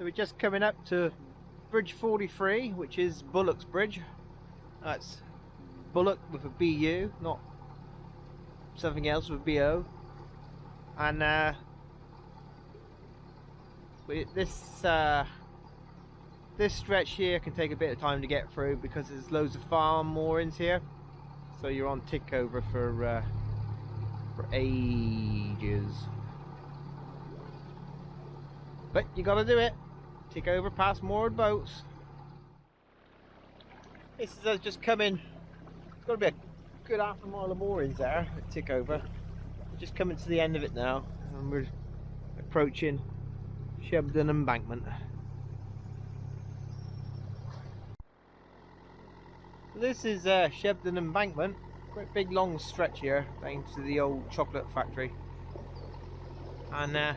we're just coming up to Bridge 43, which is Bullock's Bridge. That's Bullock with a BU, not something else with BO. And this stretch here can take a bit of time to get through because there's loads of farm moorings here. So you're on tick over for ages. But you gotta do it. Tick over past moored boats. This is us just coming. It's gotta be a good half a mile of moorings there. Tick over. We're just coming to the end of it now, and we're approaching Shepden Embankment. This is Shepden Embankment. Great big long stretch here down to the old chocolate factory. And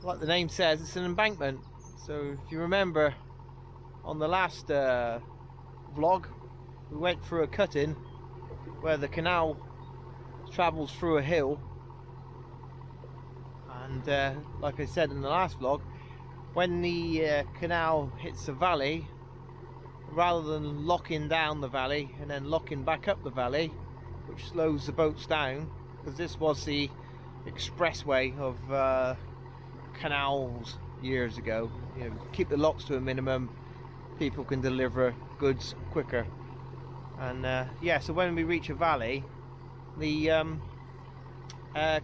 like the name says, it's an embankment. So if you remember on the last vlog, we went through a cut-in where the canal travels through a hill. And like I said in the last vlog, when the canal hits the valley, rather than locking down the valley and then locking back up the valley, which slows the boats down, because this was the expressway of canals years ago. You know, keep the locks to a minimum, people can deliver goods quicker. And yeah, so when we reach a valley, the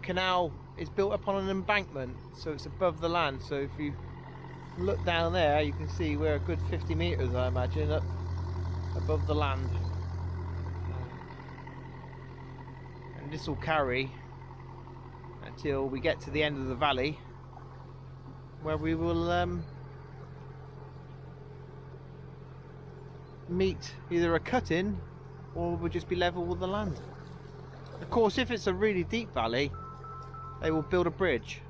canal is built up on an embankment, so it's above the land. So if you look down there, you can see we're a good 50 meters, I imagine, up above the land. And this will carry until we get to the end of the valley, where we will meet either a cut-in or we'll just be level with the land. Of course, if it's a really deep valley, they will build a bridge.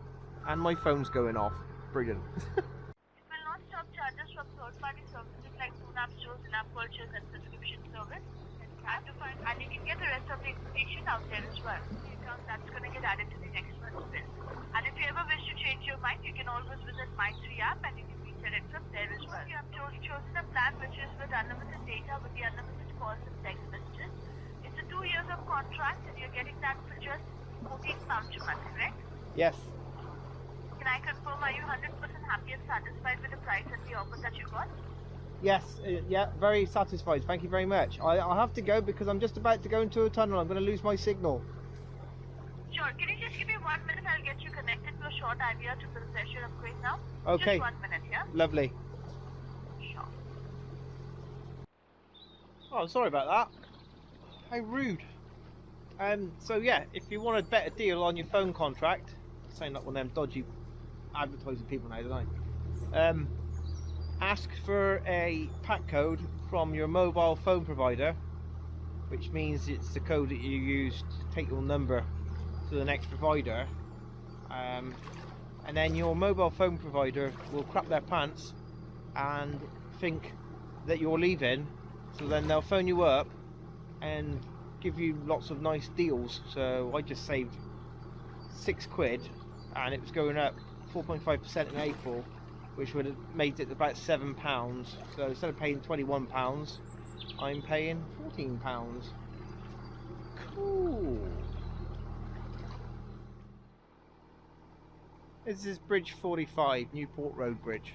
And my phone's going off. Brilliant. Charges from third-party services like phone stores, in-app purchase and subscription service. And you can get the rest of the information out there as well. That's going to get added to the next month's bill. And if you ever wish to change your mind, you can always visit My 3 app and you can reset it from there as well. You have chosen a plan which is with unlimited data with the unlimited calls and text messages. It's a 2 years of contract and you're getting that for just £14 a month, correct? Yes. Can I confirm, are you 100% happy and satisfied with the price and the offer that you got? Yes, yeah, very satisfied. Thank you very much. I'll have to go because I'm just about to go into a tunnel. I'm going to lose my signal. Sure. Can you just give me 1 minute? I'll get you connected to a short idea to process your upgrade now. Okay. Just 1 minute, yeah? Lovely. Sure. Oh, sorry about that. How rude. So yeah, if you want a better deal on your phone contract, sound like one of them dodgy advertising people now, don't I? Ask for a pack code from your mobile phone provider, which means it's the code that you use to take your number to the next provider, and then your mobile phone provider will crap their pants and think that you're leaving, so then they'll phone you up and give you lots of nice deals. So I just saved £6 and it was going up 4.5% in April, which would have made it about £7. So instead of paying £21, I'm paying £14. Cool. This is Bridge 45, Newport Road Bridge.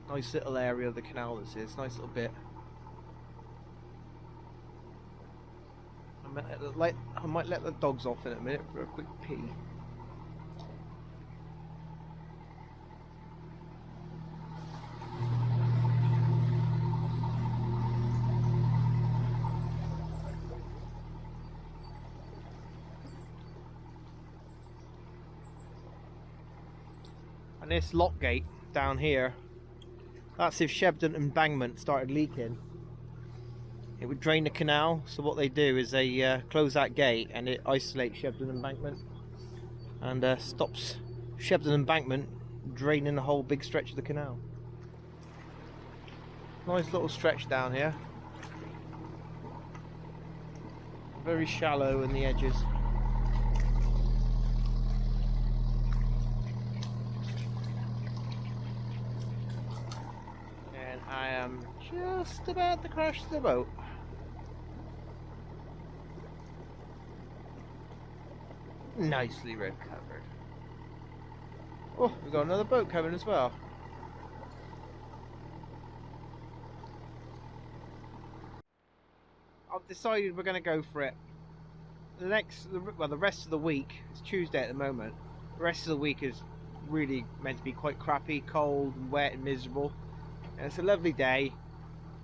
Nice little area of the canal this is, nice little bit. I might let the dogs off in a minute for a quick pee. And this lock gate down here, that's if Shepden Embankment started leaking. It would drain the canal, so what they do is they close that gate and it isolates Shepden Embankment and stops Shepden Embankment draining the whole big stretch of the canal. Nice little stretch down here. very shallow in the edges. And I am just about to crash the boat. Nicely recovered. Oh, we've got another boat coming as well. I've decided we're going to go for it. The rest of the week, it's Tuesday at the moment, the rest of the week is really meant to be quite crappy, cold and wet and miserable. And it's a lovely day,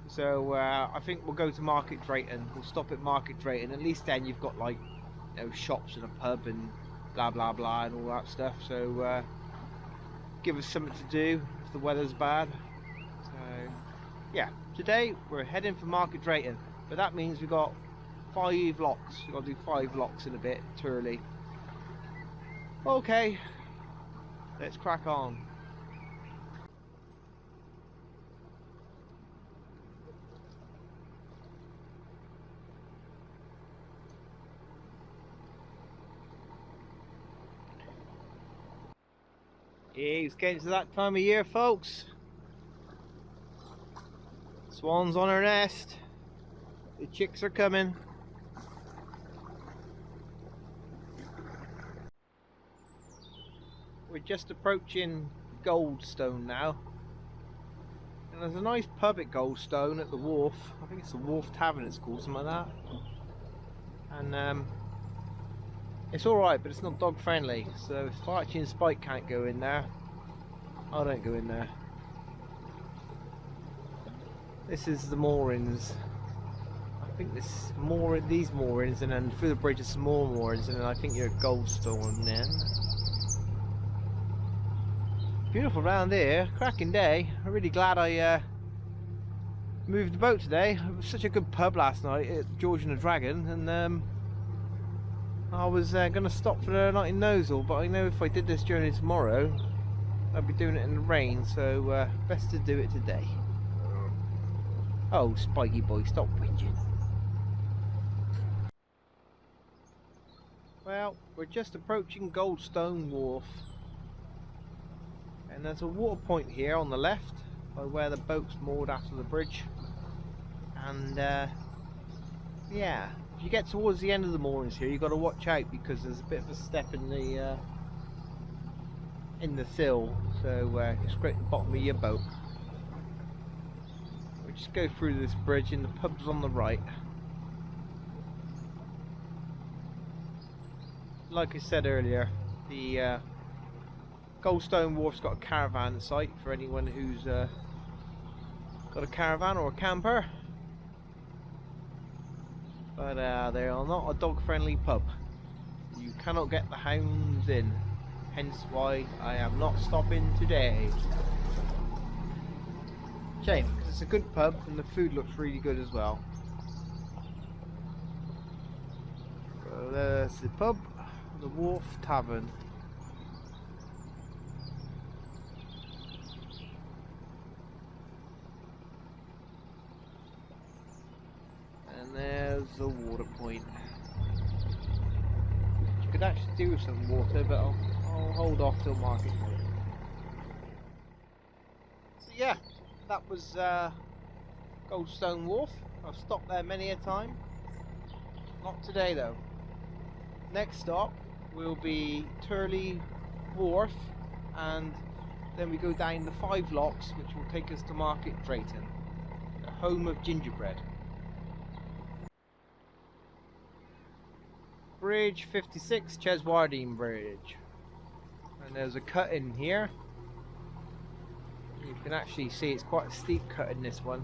so I think we'll go to Market Drayton. We'll stop at Market Drayton. At least then you've got, like, you know, shops and a pub and blah blah blah and all that stuff. So give us something to do if the weather's bad. So yeah, today we're heading for Market Drayton, but that means we've got 5 locks. We've got to do 5 locks in a bit, Turley. Okay, let's crack on. Yeah, it's getting to that time of year, folks. Swan's on her nest. The chicks are coming. We're just approaching Goldstone now. And there's a nice pub at Goldstone at the Wharf. I think it's the Wharf Tavern it's called, something like that. And it's alright, but it's not dog friendly. So if Archie and Spike can't go in there, I don't go in there. This is the moorings. I think these moorings, and then through the bridge there's some more moorings, and then I think you're at Goldstone then. Beautiful round here, cracking day. I'm really glad I moved the boat today. It was such a good pub last night at George and the Dragon, and I was going to stop for the night in Gnosall, but I know if I did this journey tomorrow I'd be doing it in the rain, so best to do it today. Oh, Spiky boy, stop whinging. Well, we're just approaching Goldstone Wharf, and there's a water point here on the left by where the boat's moored after the bridge. And yeah, if you get towards the end of the moorings here, you've got to watch out because there's a bit of a step in the sill, so just scrape the bottom of your boat. We'll just go through this bridge, and the pub's on the right. Like I said earlier, the Goldstone Wharf's got a caravan site for anyone who's got a caravan or a camper. But they are not a dog-friendly pub. You cannot get the hounds in. Hence why I am not stopping today. Shame, because it's a good pub and the food looks really good as well. So there's the pub, the Wharf Tavern. And there's the water point. You could actually do with some water, but I'll hold off till Market Drayton. So yeah, that was Goldstone Wharf. I've stopped there many a time. Not today though. Next stop will be Turley Wharf, and then we go down the 5 locks, which will take us to Market Drayton, the home of gingerbread. Bridge 56, Cheswardine Bridge. And there's a cut in here. You can actually see it's quite a steep cut in this one.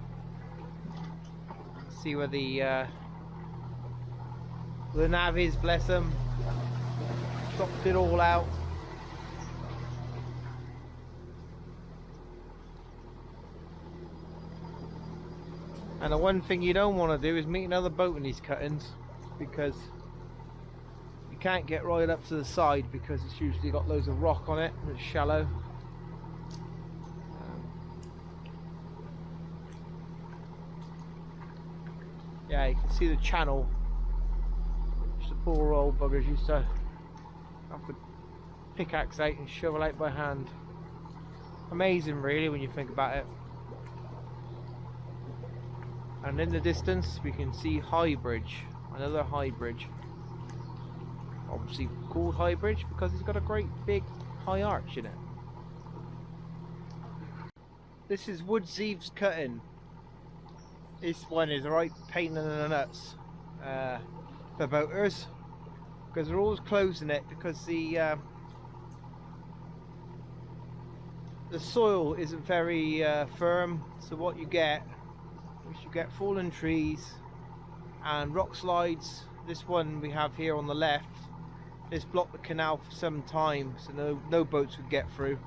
See where the navvies, bless them, chopped it all out. And the one thing you don't want to do is meet another boat in these cuttings, because you can't get right up to the side because it's usually got loads of rock on it and it's shallow. Yeah, you can see the channel Poor old buggers used to have to pickaxe out and shovel out by hand. Amazing really when you think about it. And in the distance we can see High Bridge, another high bridge. Obviously called High Bridge because it's got a great big high arch in it. This is Woodseaves Cutting. This one is a right pain in the nuts for boaters, because they're always closing it because the soil isn't very firm. So what you get is you get fallen trees and rock slides. This one we have here on the left, this blocked the canal for some time, so no boats could get through.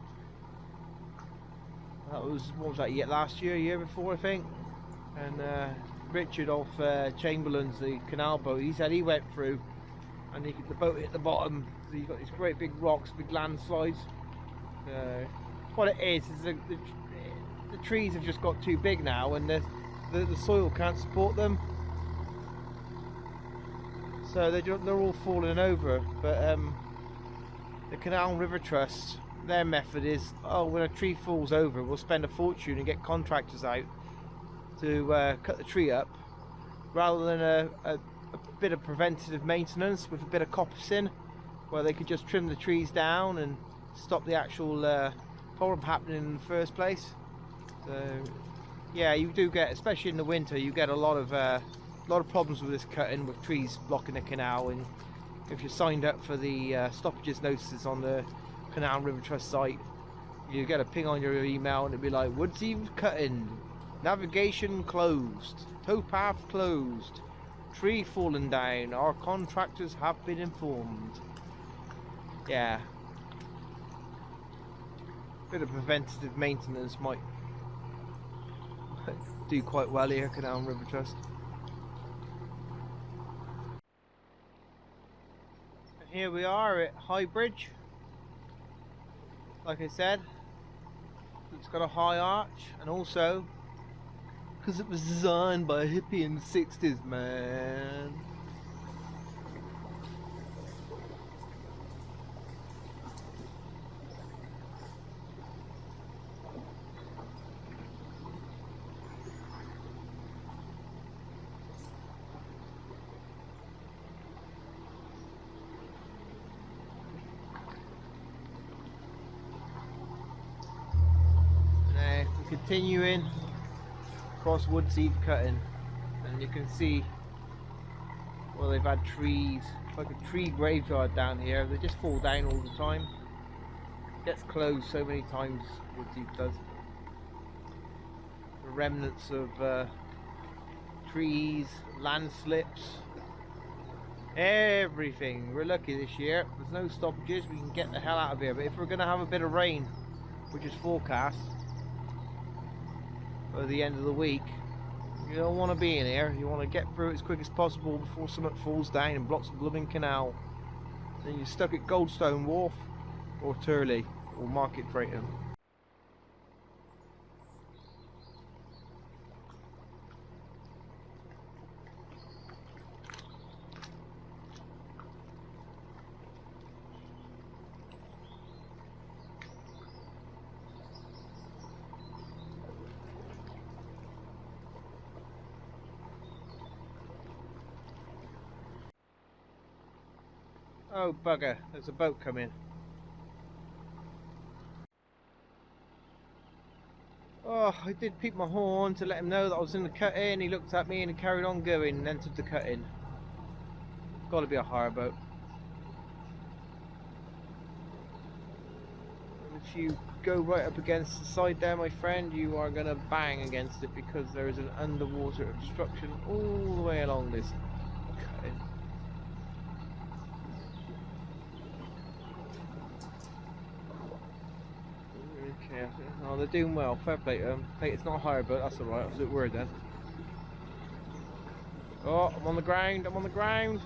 That was, what was that, last year, year before I think. And Richard off Chamberlain's, the canal boat, he said he went through and the boat hit the bottom. So you've got these great big rocks, big landslides. What it is the trees have just got too big now, and the soil can't support them. So they're all falling over. But the Canal and River Trust, their method is, oh, when a tree falls over, we'll spend a fortune and get contractors out to cut the tree up, rather than a bit of preventative maintenance with a bit of coppicing, where they could just trim the trees down and stop the actual problem happening in the first place. So yeah, you do get, especially in the winter, you get a lot of problems with this cutting, with trees blocking the canal. And if you're signed up for the stoppages notices on the Canal and River Trust site, you get a ping on your email and it'd be like, Woodseaves Cutting, navigation closed, towpath closed, tree fallen down, our contractors have been informed. Yeah, bit of preventative maintenance might do quite well here, Canal and River Trust. And here we are at High Bridge. Like I said, it's got a high arch, and also because it was designed by a hippie in the 60s, man. Continuing across Woodseaves Cutting, and you can see, well, they've had trees, like a tree graveyard down here. They just fall down all the time. Gets closed so many times, Woodseaves does. The remnants of trees, landslips, everything. We're lucky this year, there's no stoppages, we can get the hell out of here. But if we're going to have a bit of rain, which is forecast at the end of the week, you don't want to be in here. You want to get through it as quick as possible before something falls down and blocks the blooming canal. Then you're stuck at Goldstone Wharf or Turley or Market Drayton. Oh bugger, there's a boat coming. Oh, I did peep my horn to let him know that I was in the cut-in. He looked at me and he carried on going and entered the cut-in. Got to be a hire boat. And if you go right up against the side there, my friend, you are going to bang against it, because there is an underwater obstruction all the way along this cut-in. Okay, oh, they're doing well. Fair play to them. Hey, it's not a hire boat, that's alright. I was a bit worried then. Oh, I'm on the ground. I'm on the ground.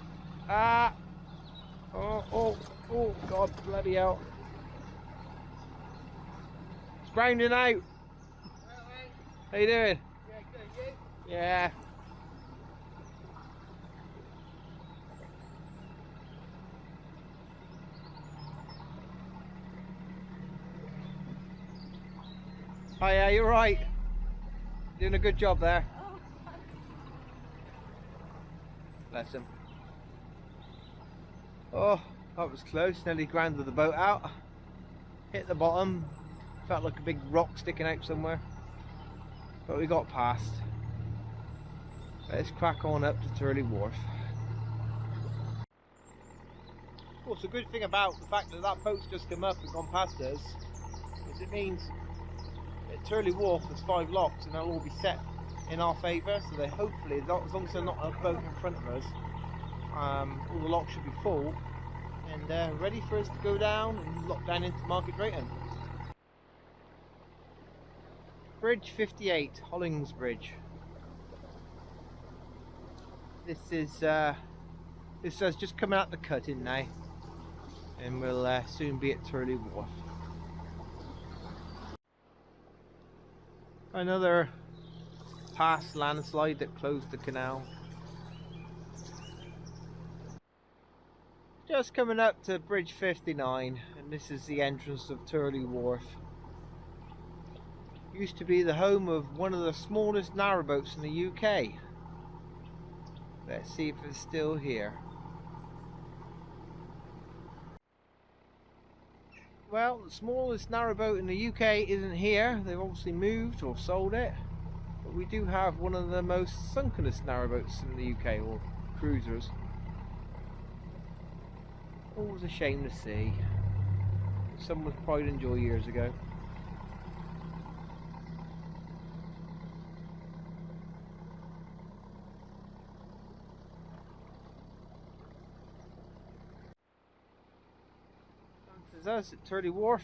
Ah! Oh, God, bloody hell. It's grounding out. How you doing? Yeah, good, you? Yeah. Oh yeah, you're right. Doing a good job there. Bless him. Oh, that was close. Nearly grounded the boat out. Hit the bottom. Felt like a big rock sticking out somewhere. But we got past. Let's crack on up to Turley Wharf. Of course, the good thing about the fact that that boat's just come up and gone past us is it means at Turley Wharf there's 5 locks and they'll all be set in our favour, so they hopefully, as long as they're not a boat in front of us, all the locks should be full and ready for us to go down and lock down into Market Drayton. Bridge 58, Hollings Bridge. This is just coming out the cut-in now, and we'll soon be at Turley Wharf. Another past landslide that closed the canal. Just coming up to Bridge 59, and this is the entrance of Turley Wharf. Used to be the home of one of the smallest narrowboats in the UK. Let's see if it's still here. Well, the smallest narrowboat in the UK isn't here. They've obviously moved or sold it. But we do have one of the most sunkenest narrowboats in the UK, or cruisers. Always a shame to see. Some with pride and joy years ago. This is us at Turley Wharf,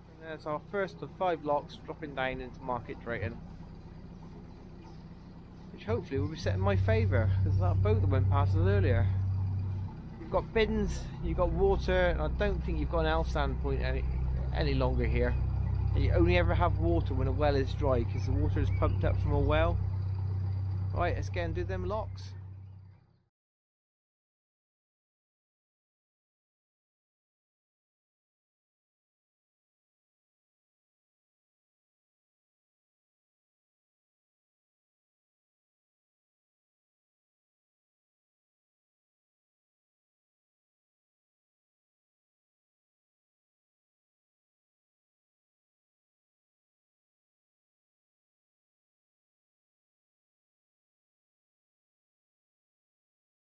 and there's our first of 5 locks dropping down into Market Drayton, which hopefully will be set in my favour because that boat that went past us earlier. You've got bins, you've got water, and I don't think you've got an elf stand point any longer here. And you only ever have water when a well is dry because the water is pumped up from a well. Right, let's get and do them locks.